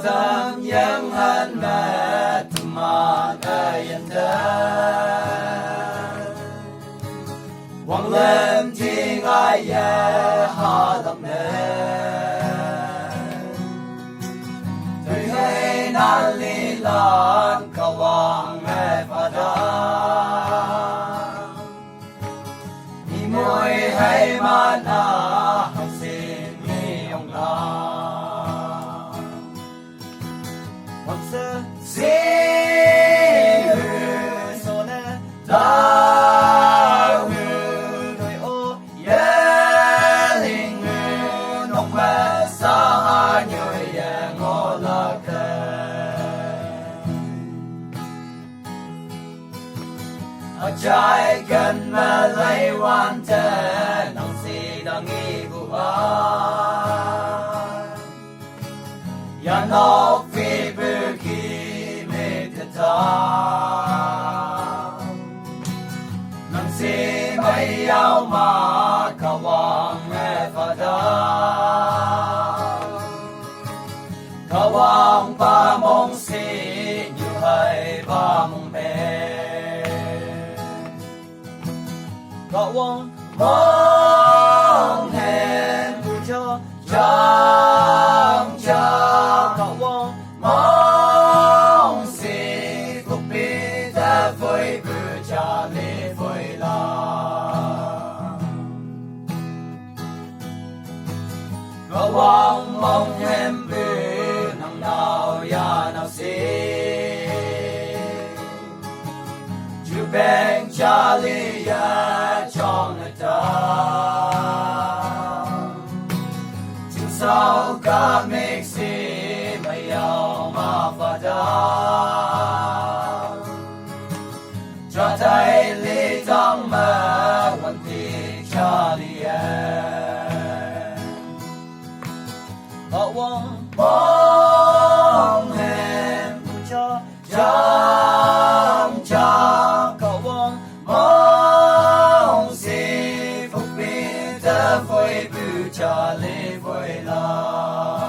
tâm yang han mẹ mà yên đất hoàng lên thiên ai ha tâm đời hay nan li lan kawang mẹ pada ni môi hay mana hang sin ni ông la hoàng sơ xin so ne ta người ô linh nông mẹ sa nhồi ngô la trái cần mà lấy hoàn thế nông si đang nghi vụ ya nó phi bự khi mê ta nông si bay áo mà kawang mẹ phada kawang ba mong si như hay ba mong mẹ kawang mong hẹn vui cho chẳng cha kawang mong si phúc bi ta vui bự cha lê vui la kawang mong hẹn bự nang nào ya nào si chú bèn cha lê ya trong ta chính sao cả mấy si mày ao mà phá đá cho thấy lý tăng mà quan thị cha lê mong hẹn cho chẳng cha kawang mong si phúc bi ta vui bự cha lê vui la